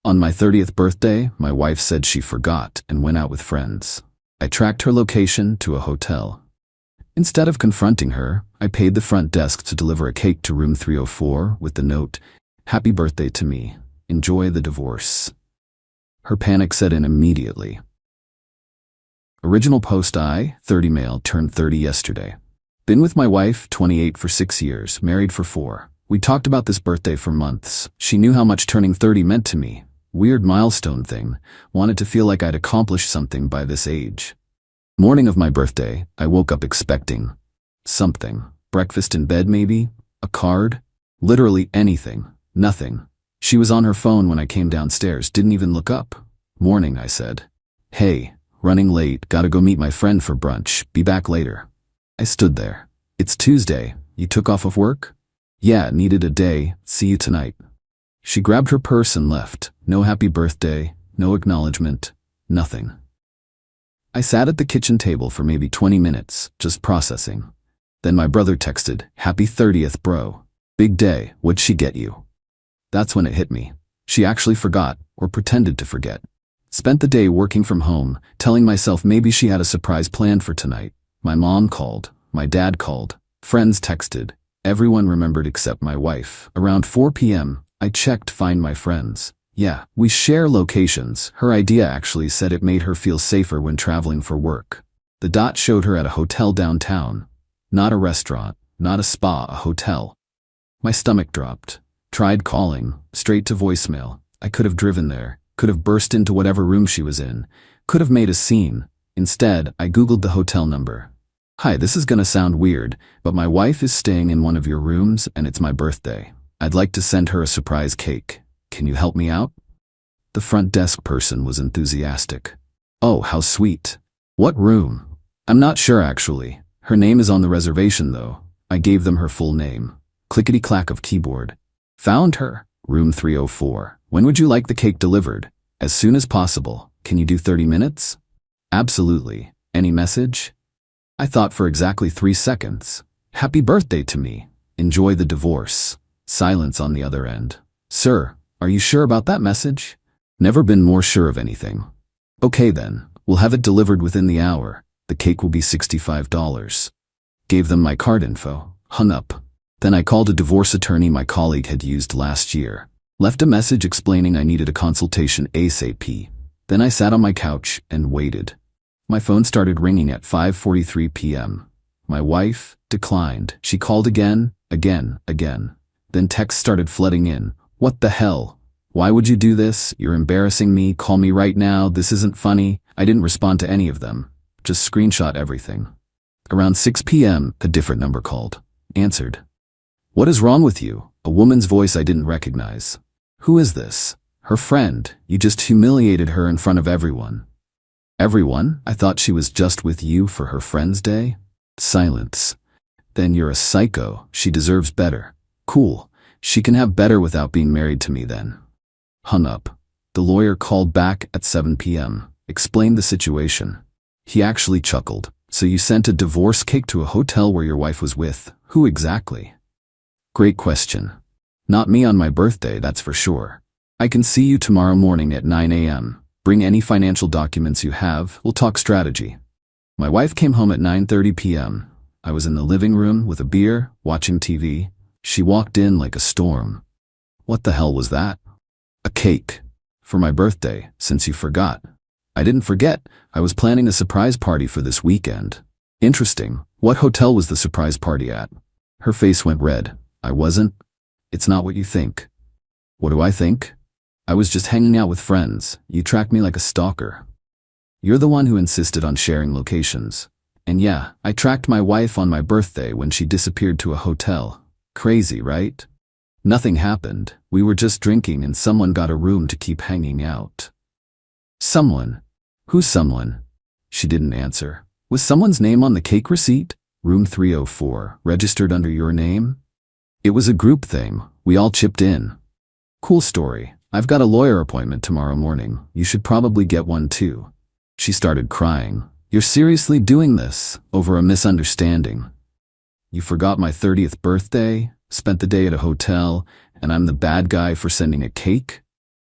On my 30th birthday, my wife said she forgot and went out with friends. I tracked her location to a hotel. Instead of confronting her, I paid the front desk to deliver a cake to room 304 with the note, "Happy birthday to me. Enjoy the divorce." Her panic set in immediately. Original post: I, 30 male, turned 30 yesterday. Been with my wife, 28, for 6 years, married for 4. We talked about this birthday for months. She knew how much turning 30 meant to me. Weird milestone thing. Wanted to feel like I'd accomplished something by this age. Morning of my birthday, I woke up expecting something. Breakfast in bed maybe? A card? Literally anything. Nothing. She was on her phone when I came downstairs, didn't even look up. "Morning," I said. "Hey, running late, gotta go meet my friend for brunch, be back later." I stood there. "It's Tuesday, you took off of work?" "Yeah, needed a day, see you tonight." She grabbed her purse and left. No happy birthday, no acknowledgement, nothing. I sat at the kitchen table for maybe 20 minutes, just processing. Then my brother texted, "Happy 30th, bro. Big day, what'd she get you?" That's when it hit me. She actually forgot, or pretended to forget. Spent the day working from home, telling myself maybe she had a surprise planned for tonight. My mom called, my dad called, friends texted. Everyone remembered except my wife. Around 4 p.m., I checked Find My Friends. Yeah, we share locations. Her idea actually said it made her feel safer when traveling for work. The dot showed her at a hotel downtown. Not a restaurant, not a spa, a hotel. My stomach dropped. Tried calling, straight to voicemail. I could have driven there, could have burst into whatever room she was in, could have made a scene. Instead, I Googled the hotel number. "Hi, this is gonna sound weird, but my wife is staying in one of your rooms and it's my birthday. I'd like to send her a surprise cake. Can you help me out?" The front desk person was enthusiastic. "Oh, how sweet. What room?" "I'm not sure actually. Her name is on the reservation though." I gave them her full name. Clickety-clack of keyboard. "Found her. Room 304. When would you like the cake delivered?" "As soon as possible. Can you do 30 minutes?" "Absolutely. Any message?" I thought for exactly 3 seconds. "Happy birthday to me. Enjoy the divorce." Silence on the other end. "Sir, are you sure about that message?" "Never been more sure of anything." "Okay then, we'll have it delivered within the hour. The cake will be $65. Gave them my card info. Hung up. Then I called a divorce attorney my colleague had used last year. Left a message explaining I needed a consultation ASAP. Then I sat on my couch and waited. My phone started ringing at 5:43 p.m. My wife declined. She called again. Then texts started flooding in. "What the hell? Why would you do this? You're embarrassing me. Call me right now. This isn't funny." I didn't respond to any of them. Just screenshot everything. Around 6 p.m., a different number called. Answered. "What is wrong with you?" A woman's voice I didn't recognize. "Who is this?" "Her friend. You just humiliated her in front of everyone." "Everyone? I thought she was just with you for her friend's day." Silence. "Then you're a psycho. She deserves better." "Cool. She can have better without being married to me then." Hung up. The lawyer called back at 7 p.m. Explained the situation. He actually chuckled. "So you sent a divorce cake to a hotel where your wife was with. Who exactly?" "Great question. Not me on my birthday, that's for sure. I can see you tomorrow morning at 9 a.m. Bring any financial documents you have, we'll talk strategy." My wife came home at 9:30 p.m. I was in the living room with a beer, watching TV. She walked in like a storm. "What the hell was that?" "A cake. For my birthday, since you forgot." "I didn't forget. I was planning a surprise party for this weekend." "Interesting. What hotel was the surprise party at?" Her face went red. "I wasn't." "It's not what you think." "What do I think?" "I was just hanging out with friends. You tracked me like a stalker." "You're the one who insisted on sharing locations." "And yeah, I tracked my wife on my birthday when she disappeared to a hotel. Crazy, right?" "Nothing happened. We were just drinking and someone got a room to keep hanging out." "Someone? Who's someone?" She didn't answer. "Was someone's name on the cake receipt?" "Room 304, registered under your name?" "It was a group thing. We all chipped in." "Cool story. I've got a lawyer appointment tomorrow morning. You should probably get one too." She started crying. "You're seriously doing this? Over a misunderstanding?" "You forgot my 30th birthday, spent the day at a hotel, and I'm the bad guy for sending a cake?"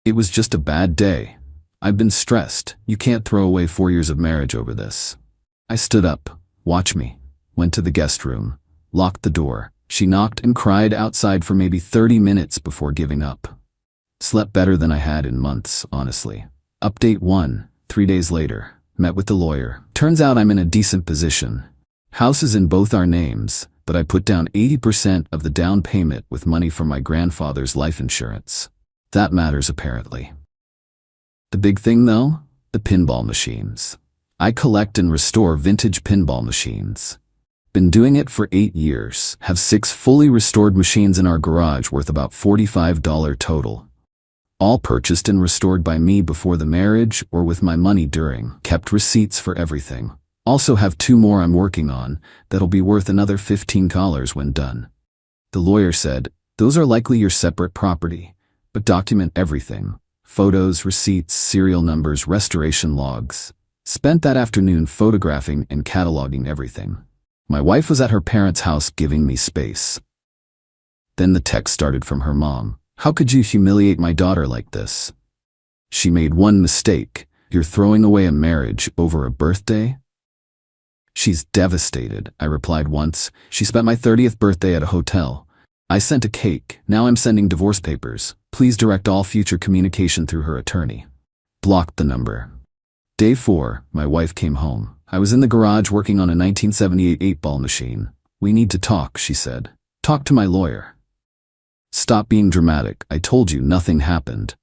It was just a bad day. I've been stressed. You can't throw away 4 years of marriage over this. I stood up. Watch me. Went to the guest room. Locked the door. She knocked and cried outside for maybe 30 minutes before giving up. Slept better than I had in months, honestly. Update 1. 3 days later. Met with the lawyer. Turns out I'm in a decent position. House is in both our names, but I put down 80% of the down payment with money from my grandfather's life insurance. That matters apparently. The big thing though? The pinball machines. I collect and restore vintage pinball machines. Been doing it for 8 years. Have 6 fully restored machines in our garage worth about $45 total. All purchased and restored by me before the marriage or with my money during. Kept receipts for everything. Also have 2 more I'm working on that'll be worth another $15 when done. The lawyer said, those are likely your separate property, but document everything. Photos, receipts, serial numbers, restoration logs. Spent that afternoon photographing and cataloging everything. My wife was at her parents' house giving me space. Then the text started from her mom. How could you humiliate my daughter like this? She made one mistake. You're throwing away a marriage over a birthday? She's devastated, I replied once. She spent my 30th birthday at a hotel. I sent a cake. Now I'm sending divorce papers. Please direct all future communication through her attorney. Blocked the number. Day 4, my wife came home. I was in the garage working on a 1978 8-ball machine. We need to talk, she said. Talk to my lawyer. Stop being dramatic. I told you nothing happened.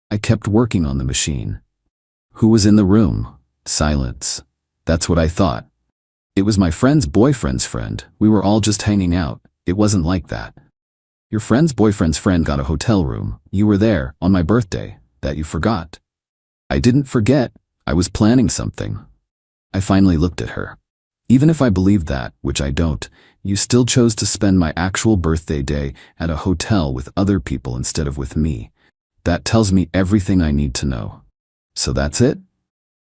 I kept working on the machine. Who was in the room? Silence. That's what I thought. It was my friend's boyfriend's friend. We were all just hanging out. It wasn't like that. Your friend's boyfriend's friend got a hotel room. You were there, on my birthday. That you forgot. I didn't forget. I was planning something. I finally looked at her. Even if I believed that, which I don't, you still chose to spend my actual birthday day at a hotel with other people instead of with me. That tells me everything I need to know. So that's it?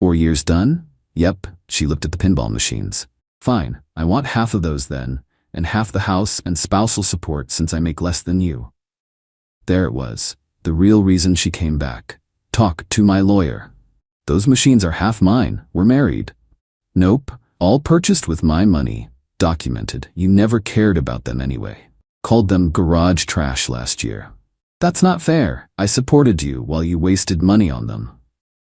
4 years done? Yep, she looked at the pinball machines. Fine, I want half of those then, and half the house and spousal support since I make less than you. There it was, the real reason she came back. Talk to my lawyer. Those machines are half mine, we're married. Nope, all purchased with my money. Documented, you never cared about them anyway. Called them garage trash last year. That's not fair. I supported you while you wasted money on them.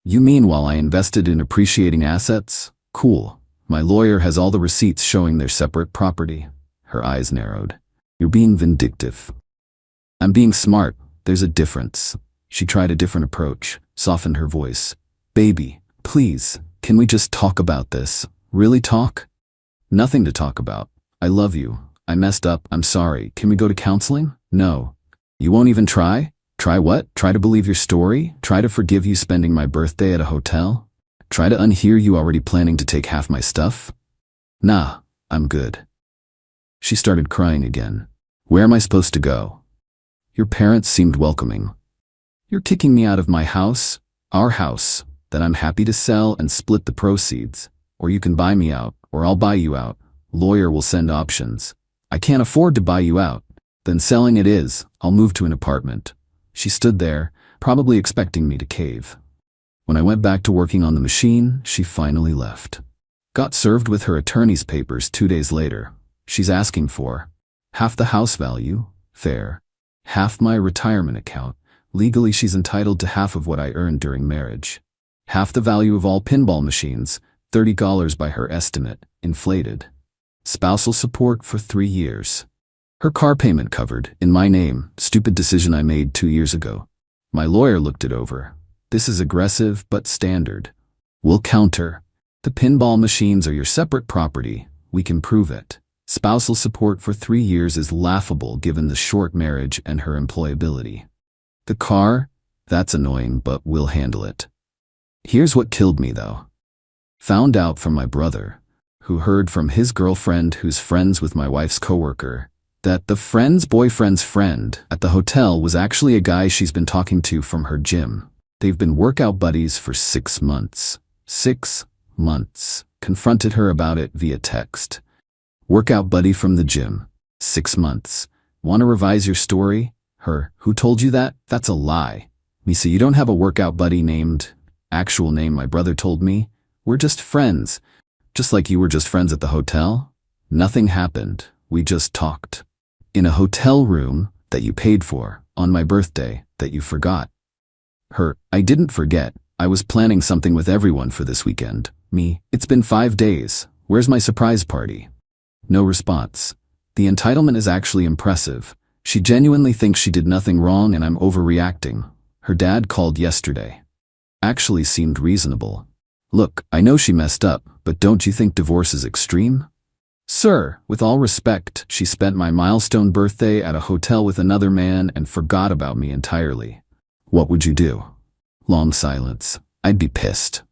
You mean while I invested in appreciating assets? Cool. My lawyer has all the receipts showing their separate property. Her eyes narrowed. You're being vindictive. I'm being smart. There's a difference. She tried a different approach, softened her voice. Baby, please, can we just talk about this? Really talk? Nothing to talk about. I love you. I messed up. I'm sorry. Can we go to counseling? No. You won't even try? Try what? Try to believe your story? Try to forgive you spending my birthday at a hotel? Try to unhear you already planning to take half my stuff? Nah, I'm good. She started crying again. Where am I supposed to go? Your parents seemed welcoming. You're kicking me out of my house, our house, that I'm happy to sell and split the proceeds. Or you can buy me out, or I'll buy you out. Lawyer will send options. I can't afford to buy you out. Then selling it is. I'll move to an apartment. She stood there, probably expecting me to cave. When I went back to working on the machine, she finally left. Got served with her attorney's papers 2 days later. She's asking for half the house value, fair, half my retirement account. Legally, she's entitled to half of what I earned during marriage. Half the value of all pinball machines, $30 by her estimate, inflated. Spousal support for 3 years. Her car payment covered, in my name, stupid decision I made 2 years ago. My lawyer looked it over. This is aggressive but standard. We'll counter. The pinball machines are your separate property. We can prove it. Spousal support for 3 years is laughable given the short marriage and her employability. The car? That's annoying, but we'll handle it. Here's what killed me though. Found out from my brother, who heard from his girlfriend who's friends with my wife's coworker, that the friend's boyfriend's friend at the hotel was actually a guy she's been talking to from her gym. They've been workout buddies for 6 months. 6 months. Confronted her about it via text. Workout buddy from the gym. 6 months. Want to revise your story? Her, who told you that? That's a lie. Me, so you don't have a workout buddy named, actual name my brother told me? We're just friends. Just like you were just friends at the hotel? Nothing happened. We just talked. In a hotel room that you paid for, on my birthday, that you forgot. I didn't forget. I was planning something with everyone for this weekend. Me, it's been 5 days. Where's my surprise party? No response. The entitlement is actually impressive. She genuinely thinks she did nothing wrong and I'm overreacting. Her dad called yesterday. Actually seemed reasonable. Look, I know she messed up, but don't you think divorce is extreme? Sir, with all respect, she spent my milestone birthday at a hotel with another man and forgot about me entirely. What would you do? Long silence. I'd be pissed.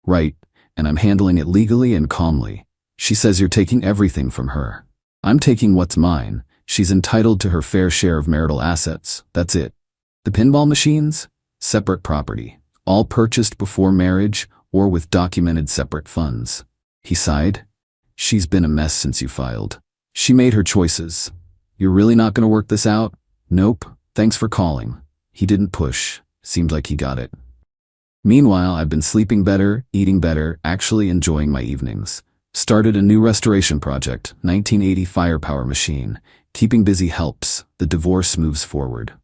Right, and I'm handling it legally and calmly. She says you're taking everything from her. I'm taking what's mine. She's entitled to her fair share of marital assets. That's it. The pinball machines? Separate property. All purchased before marriage or with documented separate funds. He sighed. She's been a mess since you filed. She made her choices. You're really not going to work this out? Nope. Thanks for calling. He didn't push. Seemed like he got it. Meanwhile, I've been sleeping better, eating better, actually enjoying my evenings. Started a new restoration project, 1980 firepower machine. Keeping busy helps. The divorce moves forward.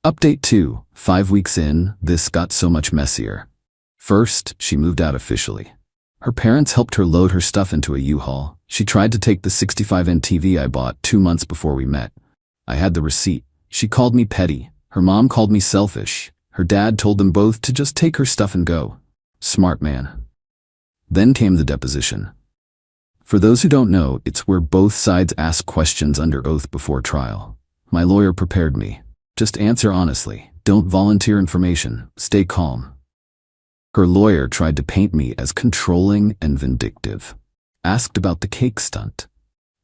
Update 2. 5 weeks in, this got so much messier. First, she moved out officially. Her parents helped her load her stuff into a U-Haul. She tried to take the 65-inch TV I bought 2 months before we met. I had the receipt. She called me petty. Her mom called me selfish. Her dad told them both to just take her stuff and go. Smart man. Then came the deposition. For those who don't know, it's where both sides ask questions under oath before trial. My lawyer prepared me. Just answer honestly. Don't volunteer information. Stay calm. Her lawyer tried to paint me as controlling and vindictive. Asked about the cake stunt.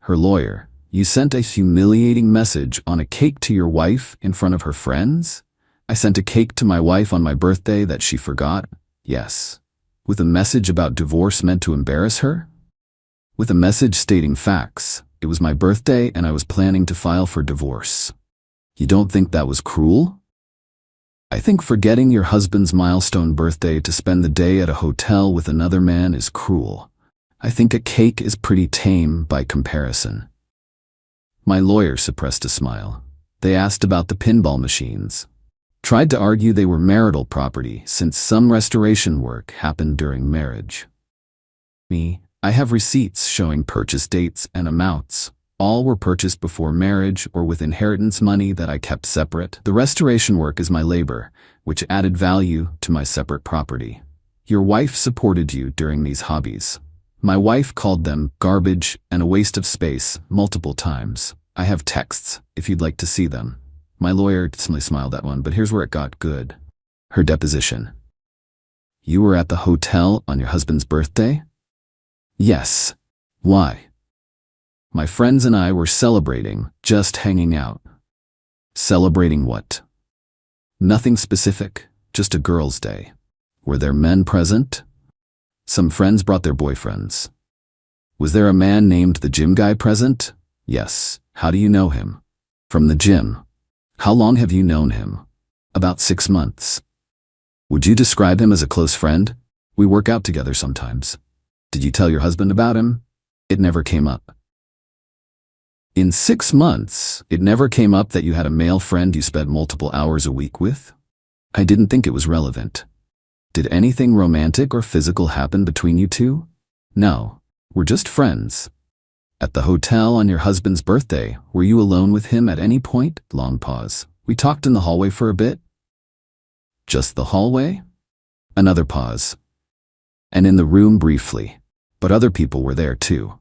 Her lawyer, you sent a humiliating message on a cake to your wife in front of her friends? I sent a cake to my wife on my birthday that she forgot? Yes. With a message about divorce meant to embarrass her? With a message stating facts. It was my birthday and I was planning to file for divorce. You don't think that was cruel? I think forgetting your husband's milestone birthday to spend the day at a hotel with another man is cruel. I think a cake is pretty tame by comparison. My lawyer suppressed a smile. They asked about the pinball machines. Tried to argue they were marital property since some restoration work happened during marriage. Me, I have receipts showing purchase dates and amounts. All were purchased before marriage or with inheritance money that I kept separate. The restoration work is my labor, which added value to my separate property. Your wife supported you during these hobbies. My wife called them garbage and a waste of space multiple times. I have texts, if you'd like to see them. My lawyer smiled at one, but here's where it got good. Her deposition. You were at the hotel on your husband's birthday? Yes. Why? My friends and I were celebrating, just hanging out. Celebrating what? Nothing specific, just a girls' day. Were there men present? Some friends brought their boyfriends. Was there a man named the gym guy present? Yes. How do you know him? From the gym. How long have you known him? About 6 months. Would you describe him as a close friend? We work out together sometimes. Did you tell your husband about him? It never came up. In 6 months, it never came up that you had a male friend you spent multiple hours a week with? I didn't think it was relevant. Did anything romantic or physical happen between you two? No, we're just friends. At the hotel on your husband's birthday, were you alone with him at any point? Long pause. We talked in the hallway for a bit? Just the hallway? Another pause. And in the room briefly, but other people were there too.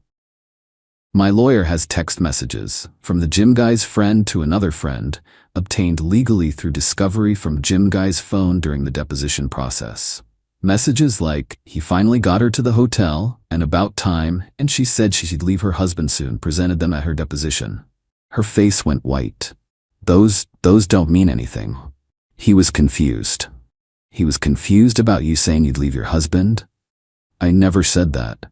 My lawyer has text messages from the gym guy's friend to another friend, obtained legally through discovery from gym guy's phone during the deposition process. Messages like, he finally got her to the hotel, and about time, and she said she'd leave her husband soon, presented them at her deposition. Her face went white. Those don't mean anything. He was confused. He was confused about you saying you'd leave your husband? I never said that.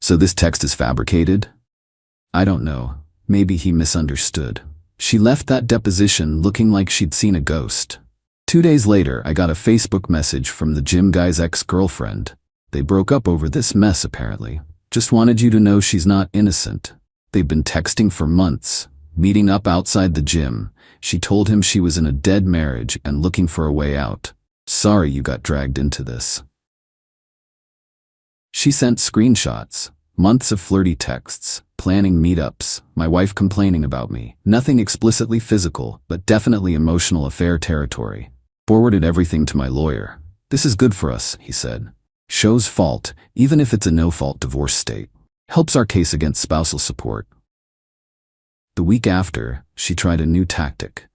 So this text is fabricated? I don't know. Maybe he misunderstood. She left that deposition looking like she'd seen a ghost. 2 days later, I got a Facebook message from the gym guy's ex-girlfriend. They broke up over this mess, apparently. Just wanted you to know she's not innocent. They've been texting for months, meeting up outside the gym. She told him she was in a dead marriage and looking for a way out. Sorry you got dragged into this. She sent screenshots, months of flirty texts, planning meetups, my wife complaining about me. Nothing explicitly physical, but definitely emotional affair territory. Forwarded everything to my lawyer. This is good for us, he said. Shows fault, even if it's a no-fault divorce state. Helps our case against spousal support. The week after, she tried a new tactic.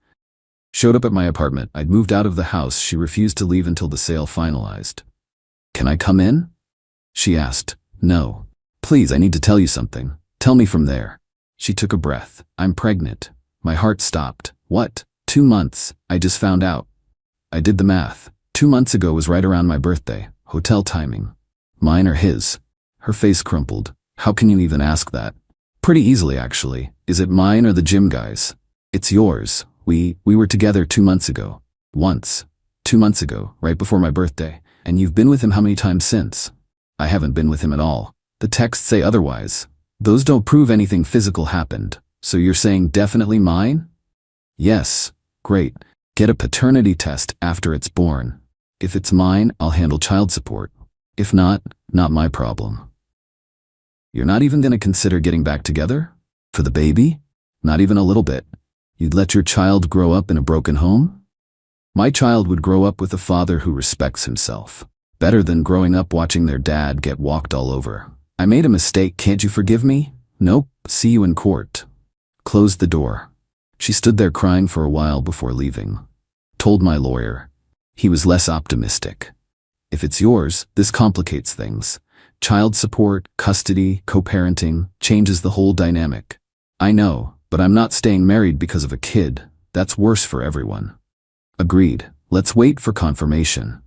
Showed up at my apartment. I'd moved out of the house. She refused to leave until the sale finalized. Can I come in? She asked. No. Please, I need to tell you something. Tell me from there. She took a breath. I'm pregnant. My heart stopped. What? 2 months. I just found out. I did the math. 2 months ago was right around my birthday. Hotel timing. Mine or his? Her face crumpled. How can you even ask that? Pretty easily, actually. Is it mine or the gym guy's? It's yours. We were together 2 months ago. Once. 2 months ago, right before my birthday. And you've been with him how many times since? I haven't been with him at all. The texts say otherwise. Those don't prove anything physical happened. So you're saying definitely mine? Yes. Great. Get a paternity test after it's born. If it's mine, I'll handle child support. If not, not my problem. You're not even going to consider getting back together? For the baby? Not even a little bit. You'd let your child grow up in a broken home? My child would grow up with a father who respects himself. Better than growing up watching their dad get walked all over. I made a mistake, can't you forgive me? Nope, see you in court. Closed the door. She stood there crying for a while before leaving. Told my lawyer. He was less optimistic. If it's yours, this complicates things. Child support, custody, co-parenting, changes the whole dynamic. I know, but I'm not staying married because of a kid. That's worse for everyone. Agreed. Let's wait for confirmation.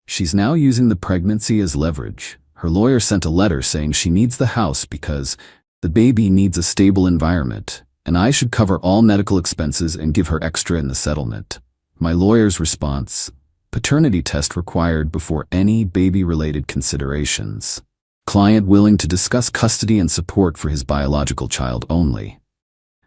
She's now using the pregnancy as leverage. Her lawyer sent a letter saying she needs the house because the baby needs a stable environment, and I should cover all medical expenses and give her extra in the settlement. My lawyer's response: paternity test required before any baby-related considerations. Client willing to discuss custody and support for his biological child only.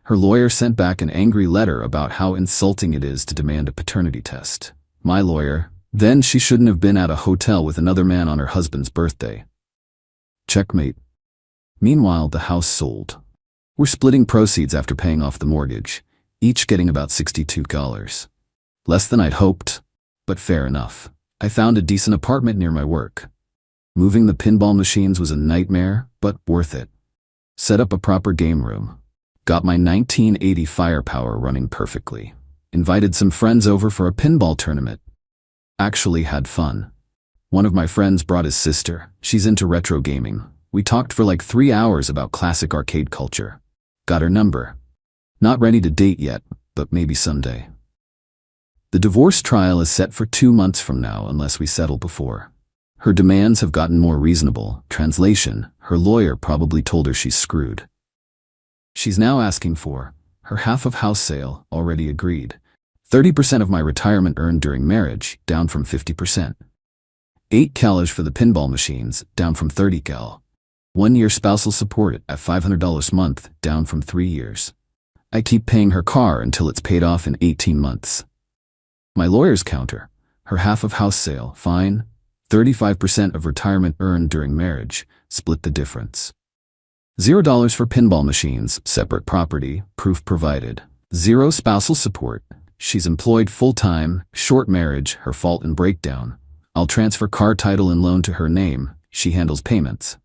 Her lawyer sent back an angry letter about how insulting it is to demand a paternity test. My lawyer: then she shouldn't have been at a hotel with another man on her husband's birthday. Checkmate. Meanwhile, the house sold. We're splitting proceeds after paying off the mortgage, each getting about $62. Less than I'd hoped, but fair enough. I found a decent apartment near my work. Moving the pinball machines was a nightmare, but worth it. Set up a proper game room. Got my 1980 firepower running perfectly. Invited some friends over for a pinball tournament. Actually had fun. One of my friends brought his sister. She's into retro gaming. We talked for like 3 hours about classic arcade culture. Got her number. Not ready to date yet, but maybe someday. The divorce trial is set for 2 months from now unless we settle before. Her demands have gotten more reasonable. Translation: her lawyer probably told her she's screwed. She's now asking for her half of house sale, already agreed. 30% of my retirement earned during marriage, down from 50%. 8 CALs for the pinball machines, down from 30 CAL. 1 year spousal support at $500 a month, down from 3 years. I keep paying her car until it's paid off in 18 months. My lawyer's counter: her half of house sale, fine. 35% of retirement earned during marriage, split the difference. $0 for pinball machines, separate property, proof provided. 0 spousal support. She's employed full-time, short marriage, her fault and breakdown. I'll transfer car title and loan to her name, she handles payments.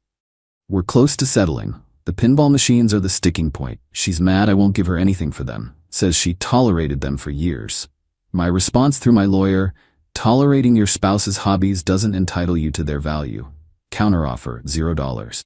We're close to settling. The pinball machines are the sticking point. She's mad I won't give her anything for them. Says she tolerated them for years. My response through my lawyer: tolerating your spouse's hobbies doesn't entitle you to their value. Counteroffer: $0.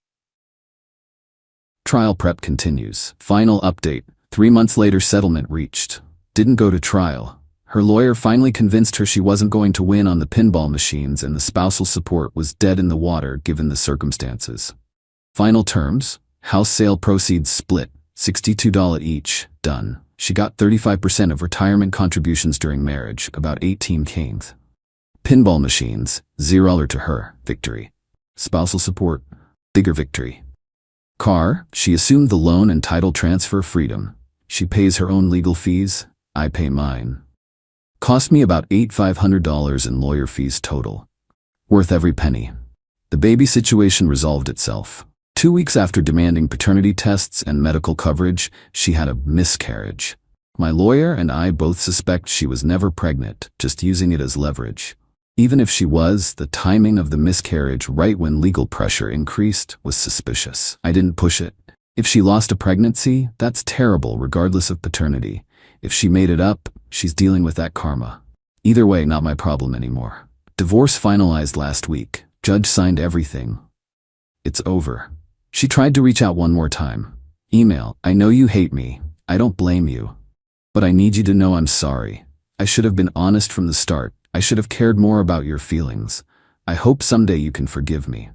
Trial prep continues. Final update: 3 months later, settlement reached. Didn't go to trial. Her lawyer finally convinced her she wasn't going to win on the pinball machines and the spousal support was dead in the water given the circumstances. Final terms: house sale proceeds split, $62 each, done. She got 35% of retirement contributions during marriage, about 18K. Pinball machines, $0 to her, victory. Spousal support, bigger victory. Car, she assumed the loan and title transfer freedom. She pays her own legal fees, I pay mine. Cost me about $8,500 in lawyer fees total. Worth every penny. The baby situation resolved itself. 2 weeks after demanding paternity tests and medical coverage, she had a miscarriage. My lawyer and I both suspect she was never pregnant, just using it as leverage. Even if she was, the timing of the miscarriage right when legal pressure increased was suspicious. I didn't push it. If she lost a pregnancy, that's terrible regardless of paternity. If she made it up, she's dealing with that karma. Either way, not my problem anymore. Divorce finalized last week. Judge signed everything. It's over. She tried to reach out one more time. Email, I know you hate me. I don't blame you. But I need you to know I'm sorry. I should have been honest from the start. I should have cared more about your feelings. I hope someday you can forgive me.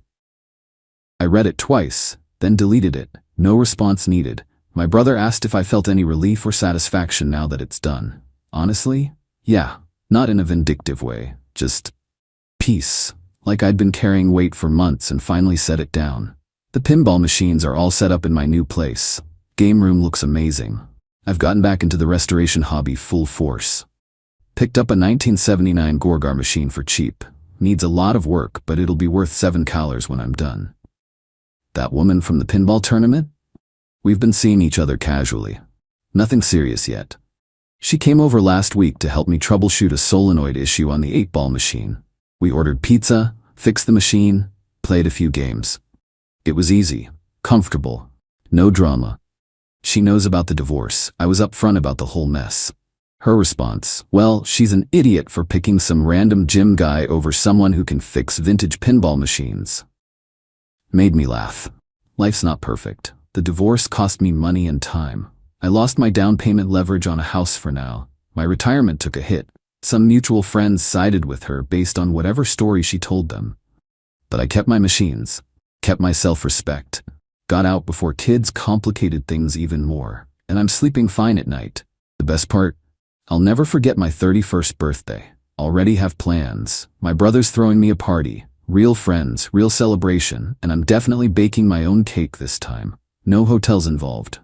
I read it twice, then deleted it. No response needed. My brother asked if I felt any relief or satisfaction now that it's done. Honestly, yeah, not in a vindictive way, just peace. Like I'd been carrying weight for months and finally set it down. The pinball machines are all set up in my new place. Game room looks amazing. I've gotten back into the restoration hobby full force. Picked up a 1979 Gorgar machine for cheap. Needs a lot of work, but it'll be worth $7 when I'm done. That woman from the pinball tournament? We've been seeing each other casually. Nothing serious yet. She came over last week to help me troubleshoot a solenoid issue on the 8-ball machine. We ordered pizza, fixed the machine, played a few games. It was easy, comfortable, no drama. She knows about the divorce. I was upfront about the whole mess. Her response, well, she's an idiot for picking some random gym guy over someone who can fix vintage pinball machines. Made me laugh. Life's not perfect. The divorce cost me money and time. I lost my down payment leverage on a house for now. My retirement took a hit. Some mutual friends sided with her based on whatever story she told them. But I kept my machines, kept my self-respect, got out before kids complicated things even more, and I'm sleeping fine at night. The best part? I'll never forget my 31st birthday. Already have plans. My brother's throwing me a party. Real friends, real celebration, and I'm definitely baking my own cake this time. No hotels involved.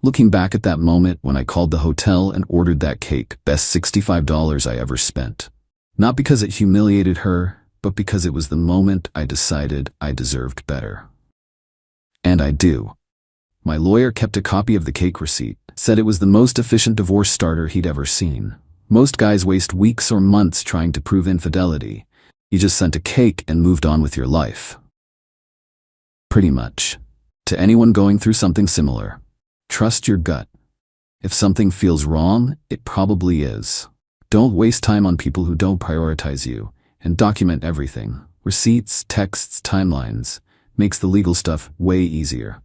Looking back at that moment when I called the hotel and ordered that cake, best $65 I ever spent. Not because it humiliated her, but because it was the moment I decided I deserved better. And I do. My lawyer kept a copy of the cake receipt, said it was the most efficient divorce starter he'd ever seen. Most guys waste weeks or months trying to prove infidelity. You just sent a cake and moved on with your life. Pretty much. To anyone going through something similar, trust your gut. If something feels wrong, it probably is. Don't waste time on people who don't prioritize you, and document everything. Receipts, texts, timelines. Makes the legal stuff way easier.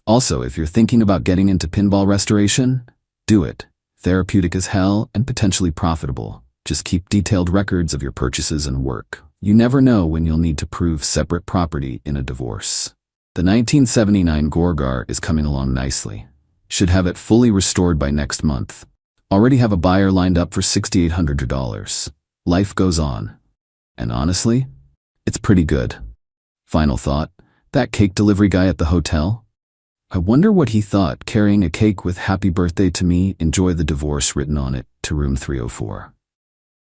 Also, if you're thinking about getting into pinball restoration, do it. Therapeutic as hell and potentially profitable. Just keep detailed records of your purchases and work. You never know when you'll need to prove separate property in a divorce. The 1979 Gorgar is coming along nicely. Should have it fully restored by next month. Already have a buyer lined up for $6,800. Life goes on. And honestly, it's pretty good. Final thought, that cake delivery guy at the hotel? I wonder what he thought carrying a cake with "Happy Birthday to me, enjoy the divorce" written on it to room 304.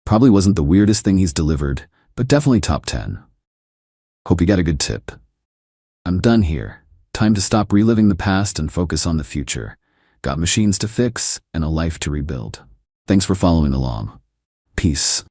Probably wasn't the weirdest thing he's delivered, but definitely top 10. Hope you got a good tip. I'm done here. Time to stop reliving the past and focus on the future. Got machines to fix and a life to rebuild. Thanks for following along. Peace.